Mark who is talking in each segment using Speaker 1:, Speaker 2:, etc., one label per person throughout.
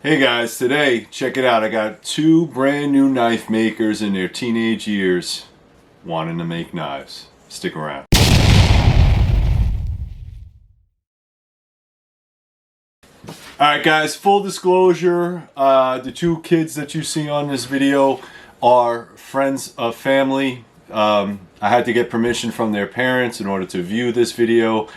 Speaker 1: Hey guys, today, check it out, I got two brand new knife makers in their teenage years wanting to make knives. Stick around. Alright guys, full disclosure, the two kids that you see on this video are friends of family. I had to get permission from their parents in order to view this video.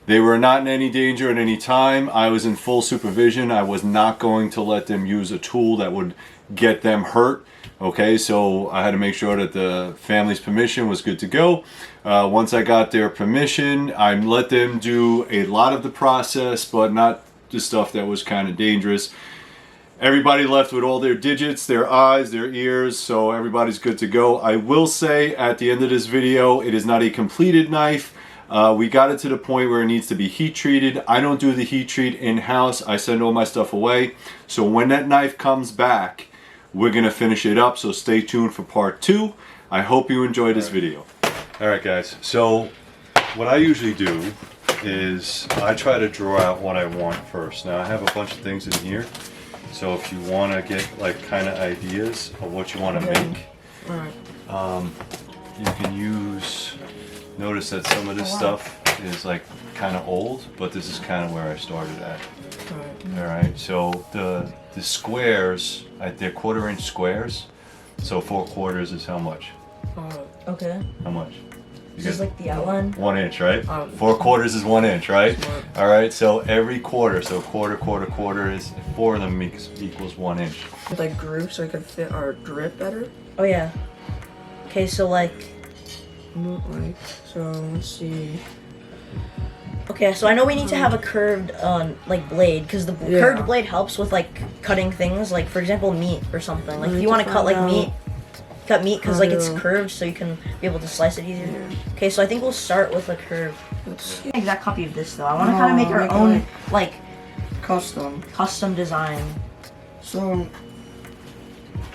Speaker 1: They were not in any danger at any time. I was in full supervision. I was not going to let them use a tool that would get them hurt. Okay, so I had to make sure that the family's permission was good to go. Once I got their permission, I let them do a lot of the process, but not the stuff that was kind of dangerous. Everybody left with all their digits, their eyes, their ears, so everybody's good to go. I will say at the end of this video, it is not a completed knife. We got it to the point where it needs to be heat treated. I don't do the heat treat in-house. I send all my stuff away. So when that knife comes back, we're gonna finish it up. So stay tuned for part 2. I hope you enjoy this video. All right guys, so what I usually do is I try to draw out what I want first. Now I have a bunch of things in here. So if you wanna get like kind of ideas of what you wanna make, you can use, notice that some of this stuff is like kind of old, but this is kind of where I started at. Alright, so the squares, they're 1/4 inch squares, so 4/4 is how much?
Speaker 2: Okay.
Speaker 1: How much?
Speaker 2: This is like the outline?
Speaker 1: 1 inch, right? 4/4 is 1 inch, right? Alright, so every quarter, so quarter is, 4 of them equals 1 inch.
Speaker 3: Like groups so I could fit our grip better?
Speaker 2: Oh yeah. Okay, so like...
Speaker 3: So let's see.
Speaker 2: Okay, so I know we need to have a curved like blade, because the curved blade helps with like cutting things, like for example meat or something. Like if you want to cut like meat, cut meat because like it's curved so you can be able to slice it easier. Okay, so I think we'll start with a curve. An exact copy of this though. I want to kind of make our own like custom design. So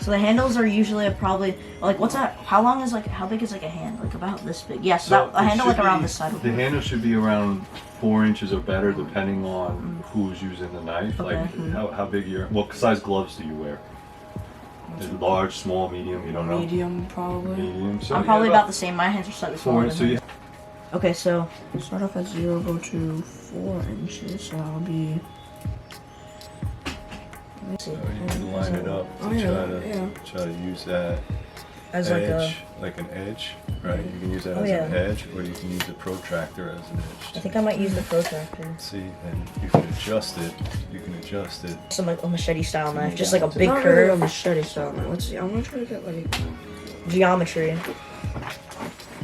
Speaker 2: the handles are usually probably like, what's that? How long is like, how big is like a hand? Like about this big? Yeah, so a handle like around this side.
Speaker 1: The handle should be around 4 inches or better, depending on who's using the knife.
Speaker 2: Okay.
Speaker 1: Like how big what size gloves do you wear? Is it large, small, medium? You don't know.
Speaker 3: Medium, probably.
Speaker 1: Medium. So
Speaker 2: I'm probably about the same. My hands are slightly smaller. Okay, so
Speaker 3: start off at 0, go to 4 inches. So that'll be.
Speaker 1: So you can line it up to try to use that
Speaker 2: as
Speaker 1: edge, like an edge, right? You can use that as an edge, or you can use a protractor as an edge.
Speaker 2: I think I might use the protractor.
Speaker 1: See, and you can adjust it. You can adjust it.
Speaker 2: Some like a machete style knife, just like a big
Speaker 3: not
Speaker 2: curve.
Speaker 3: Really a machete style knife. Let's see. I'm gonna try to get like
Speaker 2: geometry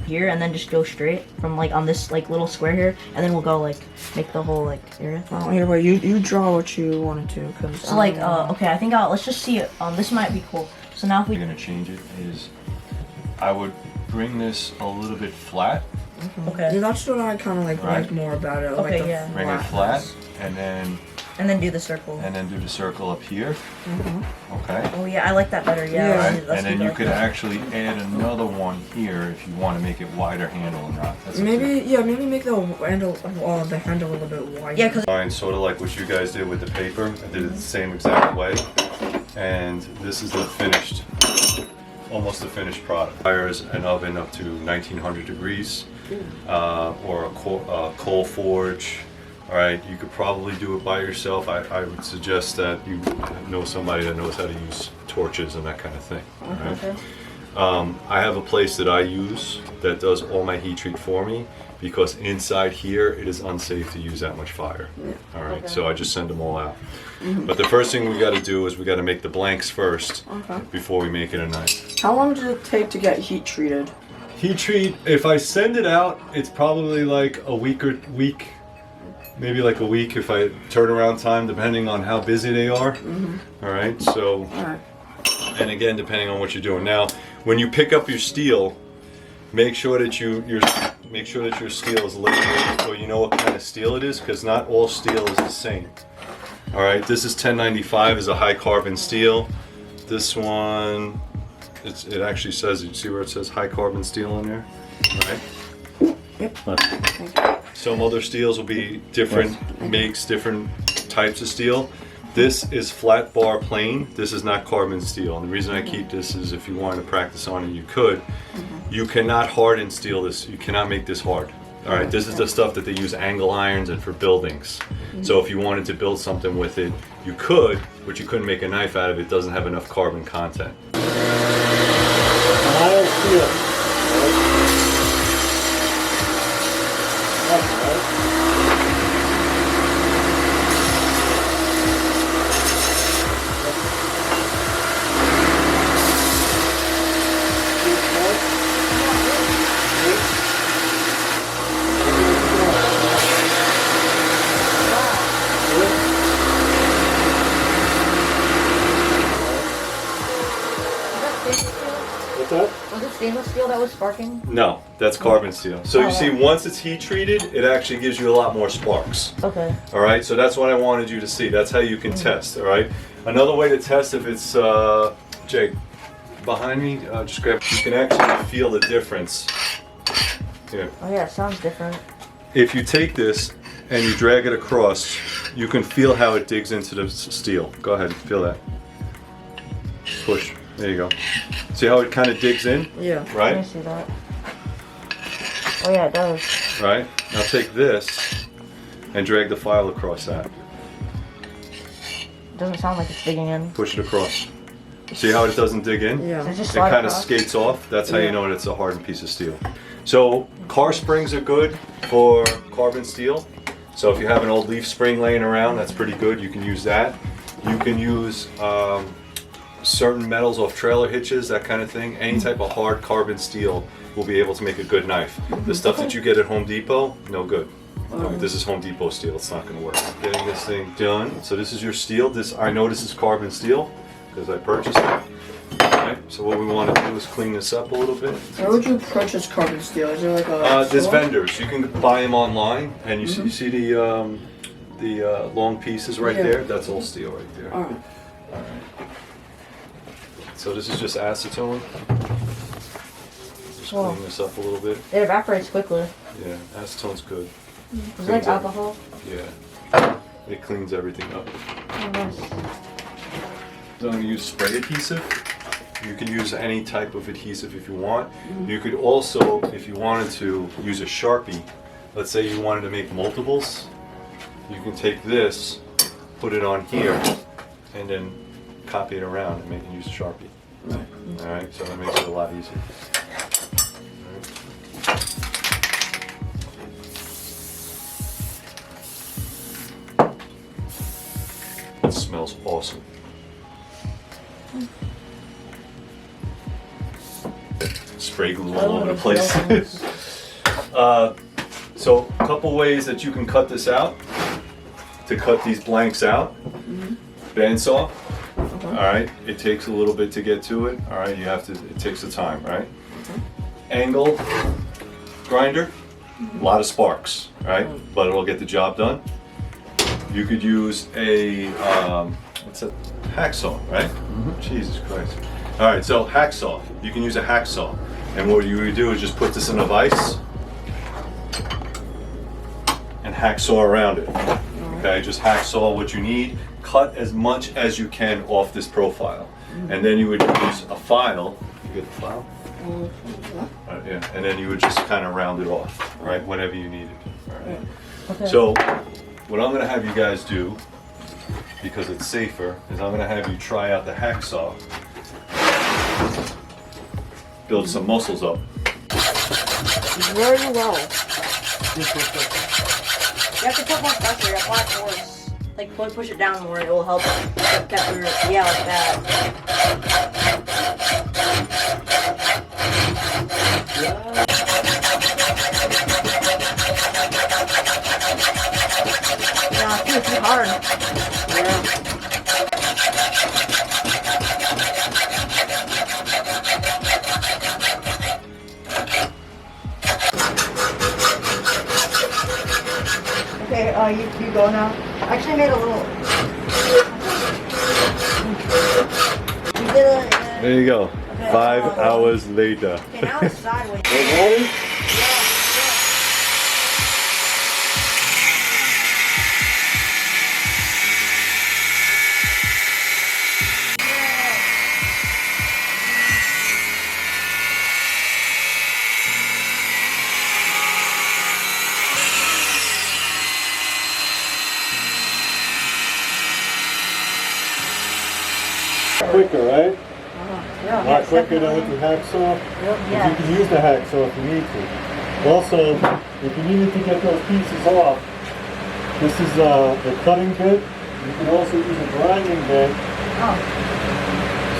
Speaker 2: here, and then just go straight from like on this like little square here, and then we'll go like make the whole like area.
Speaker 3: Oh, here, wait. You draw what you wanted to, cause.
Speaker 2: So like, okay, I think let's just see it. This might be cool. So now if we.
Speaker 1: We're gonna change it. Is I would bring this a little bit flat.
Speaker 2: Okay.
Speaker 3: Yeah, that's what I kind of like more about it.
Speaker 2: Okay,
Speaker 3: like
Speaker 2: yeah.
Speaker 1: Bring it flat, and then
Speaker 2: do the circle.
Speaker 1: And then do the circle up here. Okay.
Speaker 2: Oh yeah, I like that better. Yeah.
Speaker 1: Right. And then you could actually add another one here if you want to make it wider handle or not. That's
Speaker 3: maybe make the handle a little bit wider.
Speaker 2: Yeah, because
Speaker 1: mine sort of like what you guys did with the paper. I did it the same exact way. And this is the finished, almost the finished product. Fires an oven up to 1900 degrees, or a coal forge. All right, you could probably do it by yourself. I would suggest that you know somebody that knows how to use torches and that kind of thing. All right?
Speaker 2: Okay.
Speaker 1: I have a place that I use that does all my heat treat for me, because inside here it is unsafe to use that much fire. All right, so I just send them all out. But the first thing we got to do is we got to make the blanks first before we make it a knife.
Speaker 3: How long does it take to get heat treated?
Speaker 1: Heat treat, if I send it out, it's probably like a week, maybe like a week if I turnaround time, depending on how busy they are. All right, so, and again, depending on what you're doing. Now, when you pick up your steel, make sure that your steel is labeled, so you know what kind of steel it is, because not all steel is the same. All right, this is 1095, is a high carbon steel. This one, it actually says, you see where it says high carbon steel on there? All right.
Speaker 3: Yep.
Speaker 1: Some other steels will be different makes, different types of steel. This is flat bar plain. This is not carbon steel. And the reason I keep this is if you wanted to practice on it, you could. You cannot harden steel this. You cannot make this hard. All right, this is the stuff that they use angle irons and for buildings. So if you wanted to build something with it, you could, but you couldn't make a knife out of it. It doesn't have enough carbon content.
Speaker 2: Was it stainless steel that was sparking?
Speaker 1: No, that's carbon steel. So you see, once it's heat treated, it actually gives you a lot more sparks.
Speaker 2: Okay.
Speaker 1: All right, so that's what I wanted you to see. That's how you can test. All right. Another way to test if it's Jake, behind me, just grab. You can actually feel the difference. Here.
Speaker 2: Oh yeah, it sounds different.
Speaker 1: If you take this and you drag it across, you can feel how it digs into the steel. Go ahead, feel that. Push. There you go. See how it kind of digs in?
Speaker 3: Yeah.
Speaker 1: Right?
Speaker 2: I see that. Oh yeah, it does.
Speaker 1: Right? Now take this and drag the file across that.
Speaker 2: It doesn't sound like it's digging in.
Speaker 1: Push it across. See how it doesn't dig in?
Speaker 3: Yeah.
Speaker 2: Does it just
Speaker 1: It
Speaker 2: slide
Speaker 1: kind of
Speaker 2: across?
Speaker 1: skates off. That's how you know it's a hardened piece of steel. So car springs are good for carbon steel. So if you have an old leaf spring laying around, that's pretty good. You can use that. You can use certain metals off trailer hitches, that kind of thing. Any type of hard carbon steel will be able to make a good knife. The stuff that you get at Home Depot, no good. This is Home Depot steel. It's not going to work. Getting this thing done. So this is your steel. This, I know this is carbon steel because I purchased it. Okay, so what we want to do is clean this up a little bit.
Speaker 3: Where would you purchase carbon steel? Is there like a
Speaker 1: There's
Speaker 3: store?
Speaker 1: vendors. You can buy them online, and you see the long pieces right
Speaker 3: Yeah.
Speaker 1: there. That's all steel right there.
Speaker 3: Alright.
Speaker 1: So this is just acetone. Just
Speaker 2: Wow.
Speaker 1: clean this up a little bit.
Speaker 2: It evaporates quickly.
Speaker 1: Yeah, acetone's good.
Speaker 2: Is it like alcohol?
Speaker 1: Yeah. It cleans everything up.
Speaker 2: Oh, nice.
Speaker 1: So I'm going to use spray adhesive. You can use any type of adhesive if you want. You could also, if you wanted to, use a Sharpie. Let's say you wanted to make multiples. You can take this, put it on here, and then copy it around and use a Sharpie. Alright, so that makes it a lot easier. It smells awesome. Spray glue all over the place. So a couple ways that you can cut this out. To cut these blanks out. Bandsaw. Alright, it takes a little bit to get to it. Alright, it takes the time, right? Angle grinder, a lot of sparks, right? But it'll get the job done. You could use a, what's it? Hacksaw, right? Jesus Christ. Alright, so hacksaw. You can use a hacksaw. And what you would do is just put this in a vise and hacksaw around it. Okay, just hacksaw what you need. Cut as much as you can off this profile. And then you would use a file. You get the file? Yeah, and then you would just kind of round it off, right? Whenever you need it. All right.
Speaker 2: Okay.
Speaker 1: So, what I'm going to have you guys do, because it's safer, is I'm going to have you try out the hacksaw. Build some muscles up.
Speaker 2: Very well. You have to put more pressure, you apply force. Like push it down more, it will help get your, yeah, like that. Yeah, it's too hard. Yeah. Okay, you go now. I actually made a little. You did it.
Speaker 1: There you go.
Speaker 2: Okay,
Speaker 1: 5 hours later.
Speaker 2: Okay, now it's sideways.
Speaker 1: Quicker, right?
Speaker 3: Yeah.
Speaker 1: A lot quicker than with the hacksaw.
Speaker 2: Yeah.
Speaker 1: You can use the hacksaw if you need to. Also, if you needed to get those pieces off, this is the cutting bit. You can also use a grinding bit.
Speaker 3: Oh.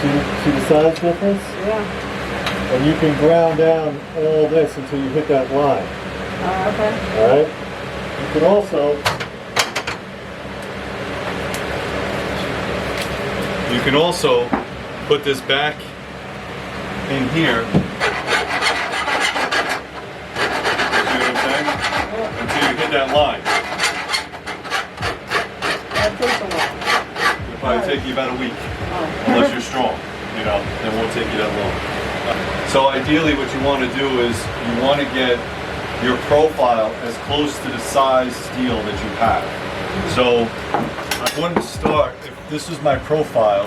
Speaker 1: See the size difference?
Speaker 3: Yeah.
Speaker 1: And you can ground down all this until you hit that line.
Speaker 3: Okay.
Speaker 1: Alright? You can also put this back in here. See what I'm saying? Until you hit that line.
Speaker 3: That takes a while.
Speaker 1: It'll probably take you about a week.
Speaker 3: Oh.
Speaker 1: Unless you're strong. You know, it won't take you that long. So ideally what you want to do is you want to get your profile as close to the size steel that you have. So I'm going to start, if this is my profile,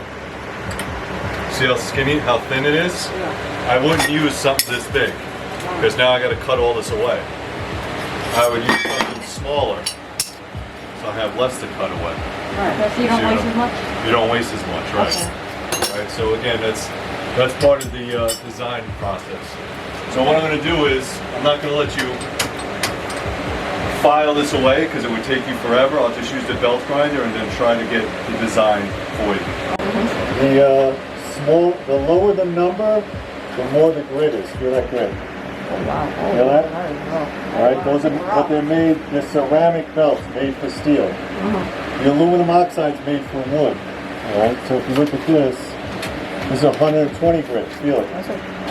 Speaker 1: see how skinny, how thin it is?
Speaker 3: Yeah.
Speaker 1: I wouldn't use something this big, because now I got to cut all this away. I would use something smaller, so I have less to cut away.
Speaker 3: Right. So you don't waste as much?
Speaker 1: You don't waste as much, right?
Speaker 3: Okay.
Speaker 1: Right, so again, that's part of the design process. So what I'm going to do is, I'm not going to let you file this away because it would take you forever. I'll just use the belt grinder and then try to get the design for you. The lower the number, the more the grit is. Feel that grit?
Speaker 3: Oh, wow. Oh,
Speaker 1: Feel that?
Speaker 3: that is rough.
Speaker 1: All right, those are what they're made. They're ceramic belts made for steel. The aluminum oxide's made from wood. All right, so if you look at this is 120 grit. Feel it.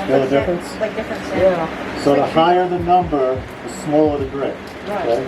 Speaker 1: Feel the difference?
Speaker 2: Like different sand.
Speaker 3: Yeah.
Speaker 1: So the higher the number, the smaller the grit.
Speaker 3: Right.
Speaker 1: Okay?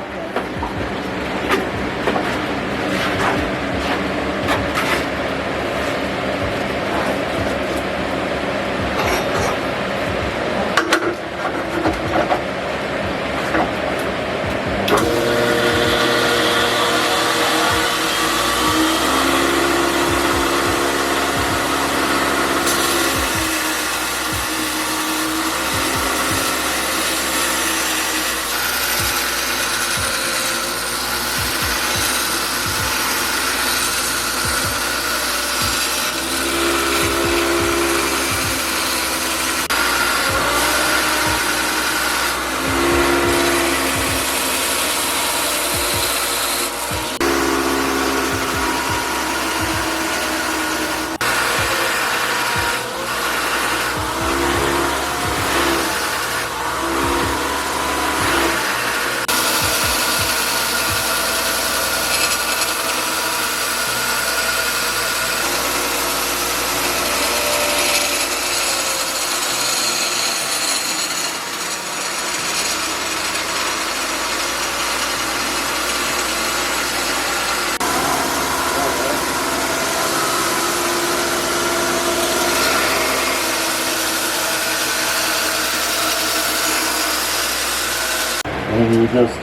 Speaker 1: And you just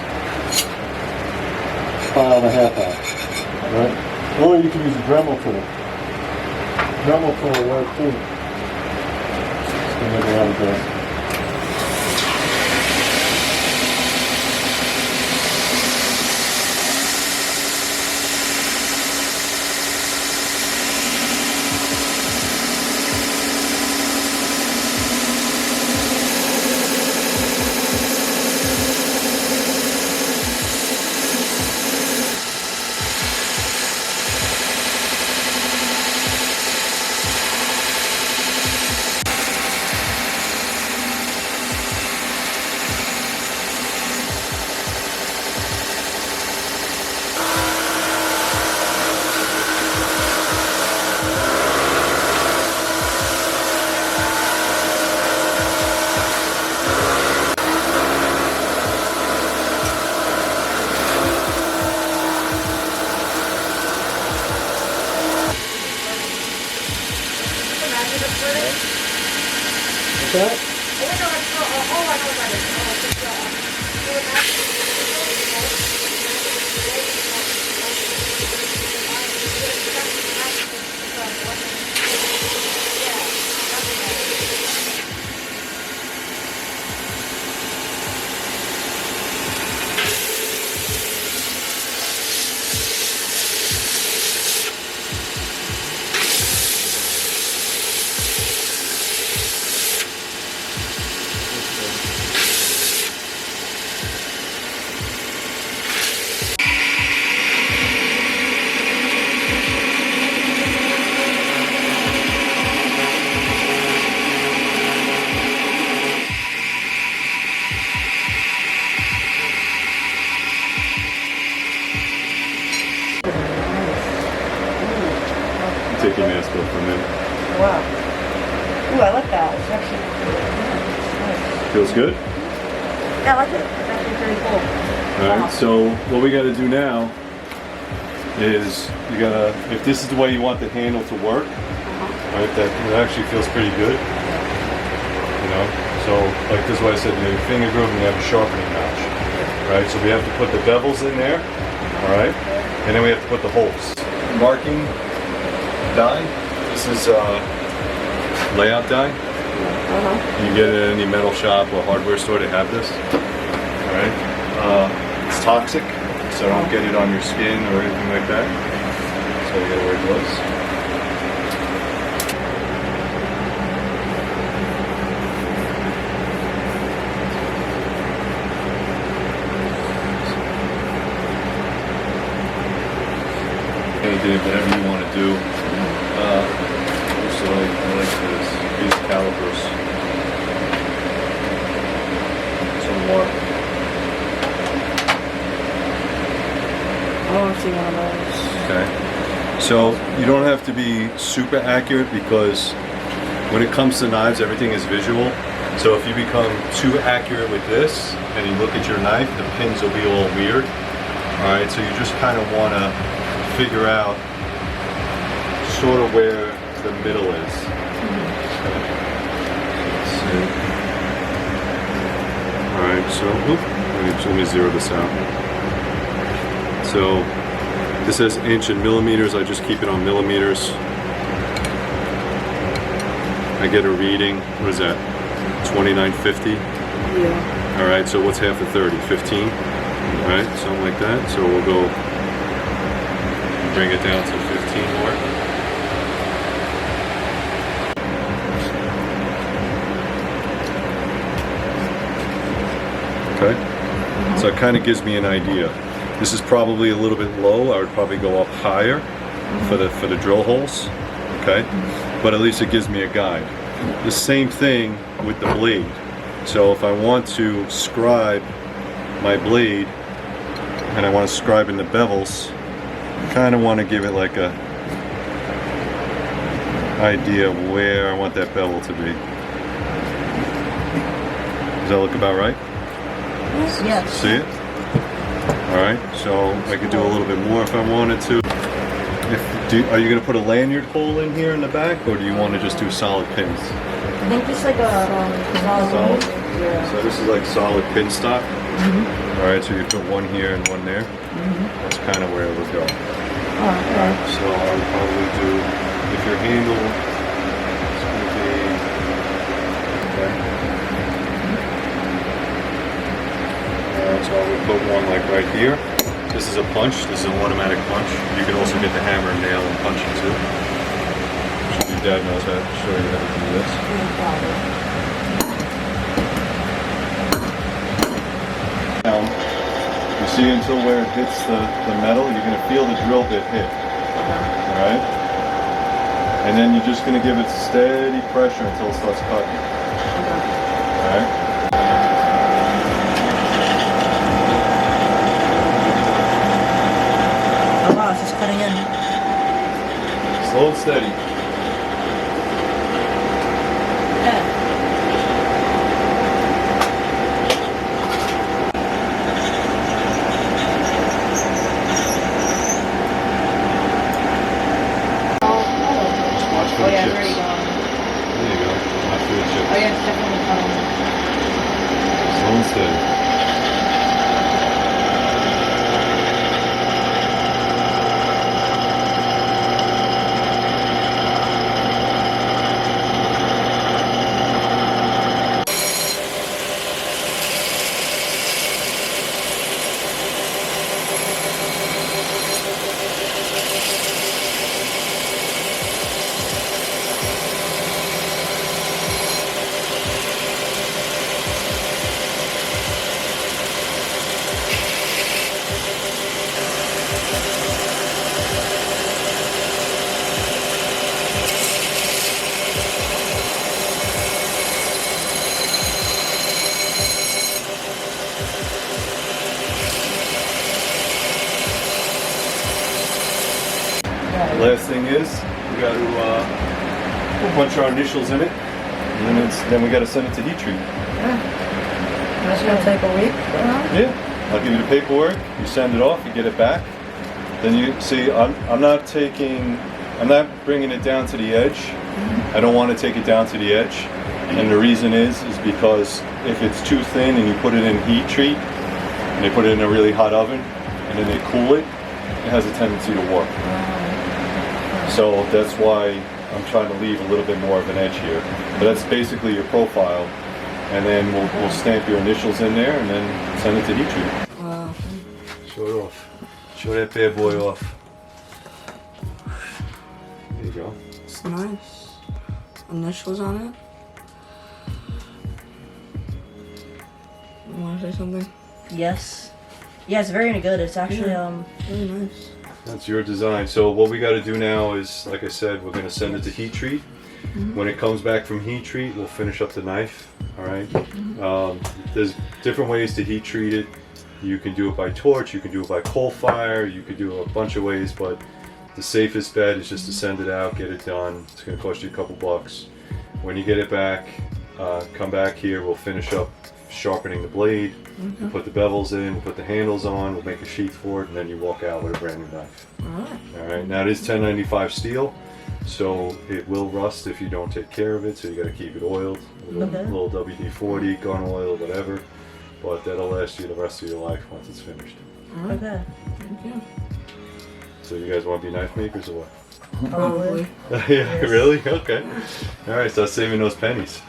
Speaker 1: file the half out, right? Or you can use a Dremel tool. Dremel tool will work too. Just gonna make a lot of this. the mask off for a minute.
Speaker 2: Wow. Ooh, I like that. It's actually nice.
Speaker 1: Feels good?
Speaker 2: Yeah, I like it. It's actually pretty cool.
Speaker 1: Alright, so what we gotta do now is you gotta, if this is the way you want the handle to work, right, that it actually feels pretty good. You know? So, like this is what I said, you have your finger groove and you have a sharpening notch. Right, so we have to put the bevels in there, alright? And then we have to put the holes. Marking die. This is layout die. You can get it at any metal shop or hardware store, they have this. Alright? It's toxic, so don't get it on your skin or anything like that. So you gotta wear gloves. Whatever you want to do. So I like this. These calipers. Some more.
Speaker 3: I want to see one of those.
Speaker 1: Okay. So you don't have to be super accurate because when it comes to knives, everything is visual. So if you become too accurate with this and you look at your knife, the pins will be all weird. Alright, so you just kind of want to figure out sort of where the middle is. Okay. Alright, so let me zero this out. So this says inch and millimeters, I just keep it on millimeters. I get a reading, what is that? 2950?
Speaker 3: Yeah.
Speaker 1: Alright, so what's half of 30? 15? Alright, something like that. So we'll go bring it down to 15 more. Okay, so it kind of gives me an idea. This is probably a little bit low. I would probably go up higher for the drill holes. Okay, but at least it gives me a guide. The same thing with the blade. So if I want to scribe my blade and I want to scribe in the bevels, kind of want to give it like a idea of where I want that bevel to be. Does that look about right?
Speaker 2: Yes.
Speaker 1: See it? Alright, so I could do a little bit more if I wanted to. Are you going to put a lanyard hole in here in the back, or do you want to just do solid pins?
Speaker 2: I think just like a solid.
Speaker 1: Yeah. So this is like solid pin stock. Alright, so you put one here and one there. That's kind of where it would go.
Speaker 2: Okay.
Speaker 1: So I would probably do, if your handle is going to be, okay. So I would put one like right here. This is a punch, this is an automatic punch. You can also get the hammer and nail and punch it too. Your dad knows how to show you how to do this. Now, you see until where it hits the metal, you're going to feel the drill bit hit. Alright? And then you're just going to give it steady pressure until it starts cutting. Alright?
Speaker 2: Oh wow, it's just cutting in.
Speaker 1: Slow and steady.
Speaker 2: Yeah.
Speaker 1: Watch for
Speaker 3: Oh
Speaker 1: the
Speaker 3: yeah,
Speaker 1: chips.
Speaker 3: there you go.
Speaker 1: There you go. Watch for the chips.
Speaker 3: Oh yeah, it's definitely coming.
Speaker 1: Slow and steady. Last thing is, we got to put a bunch of our initials in it, and then we got to send it to heat treat.
Speaker 3: That's gonna take a week.
Speaker 1: Yeah, I'll give you the paperwork. You send it off. You get it back. Then you see, I'm not bringing it down to the edge. I don't want to take it down to the edge, and the reason is because if it's too thin and you put it in heat treat, and they put it in a really hot oven, and then they cool it, it has a tendency to warp. So that's why I'm trying to leave a little bit more of an edge here. But that's basically your profile, and then we'll stamp your initials in there, and then send it to heat treat.
Speaker 3: Wow.
Speaker 1: Show it off. Show that bad boy off. There you go.
Speaker 3: It's nice. Initials on it. You wanna say something?
Speaker 2: Yes. Yeah, it's very good. It's actually
Speaker 3: Really nice.
Speaker 1: That's your design. So what we got to do now is, like I said, we're going to send it to heat treat. When it comes back from heat treat, we'll finish up the knife. All right. There's different ways to heat treat it. You can do it by torch. You can do it by coal fire. You could do it a bunch of ways, but the safest bet is just to send it out, get it done. It's going to cost you a couple bucks. When you get it back, come back here. We'll finish up sharpening the blade. We'll put the bevels in. We'll put the handles on. We'll make a sheath for it, and then you walk out with a brand new knife. All right. Now it is 1095 steel, so it will rust if you don't take care of it. So you got to keep it oiled, a little WD-40, gun oil, whatever. But that'll last you the rest of your life once it's finished.
Speaker 2: okay.
Speaker 3: Thank you.
Speaker 1: So you guys want to be knife makers or what?
Speaker 3: Probably.
Speaker 1: Yeah, really? Okay. All right, start saving those pennies.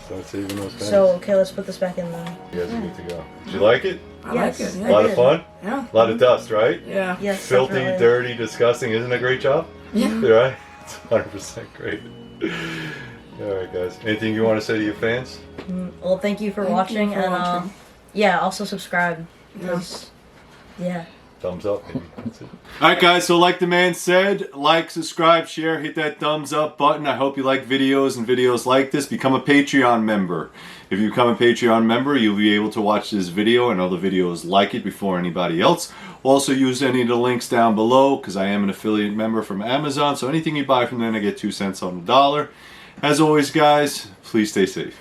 Speaker 1: Start saving those pennies.
Speaker 2: So okay, let's put this back in then.
Speaker 1: You guys are good to go. Did you like it?
Speaker 3: I
Speaker 2: Yes.
Speaker 3: like it.
Speaker 1: A
Speaker 3: Yeah.
Speaker 1: lot of fun?
Speaker 3: Yeah.
Speaker 1: A lot of dust, right?
Speaker 3: Yeah.
Speaker 2: Yes.
Speaker 1: Filthy,
Speaker 2: definitely.
Speaker 1: dirty, disgusting. Isn't it a great job?
Speaker 3: Yeah.
Speaker 1: Right? It's 100% great. All right, guys. Anything you want to say to your fans?
Speaker 2: Well, thank you for
Speaker 3: Thank you
Speaker 2: watching,
Speaker 3: for
Speaker 2: and
Speaker 3: watching.
Speaker 2: yeah, also subscribe. 'cause- yeah.
Speaker 1: Thumbs up, maybe. That's it. All right, guys. So like the man said, like, subscribe, share, hit that thumbs up button. I hope you like videos and videos like this. Become a Patreon member. If you become a Patreon member, you'll be able to watch this video and other videos like it before anybody else. Also use any of the links down below because I am an affiliate member from Amazon. So anything you buy from them, I get 2 cents on the dollar. As always, guys, please stay safe.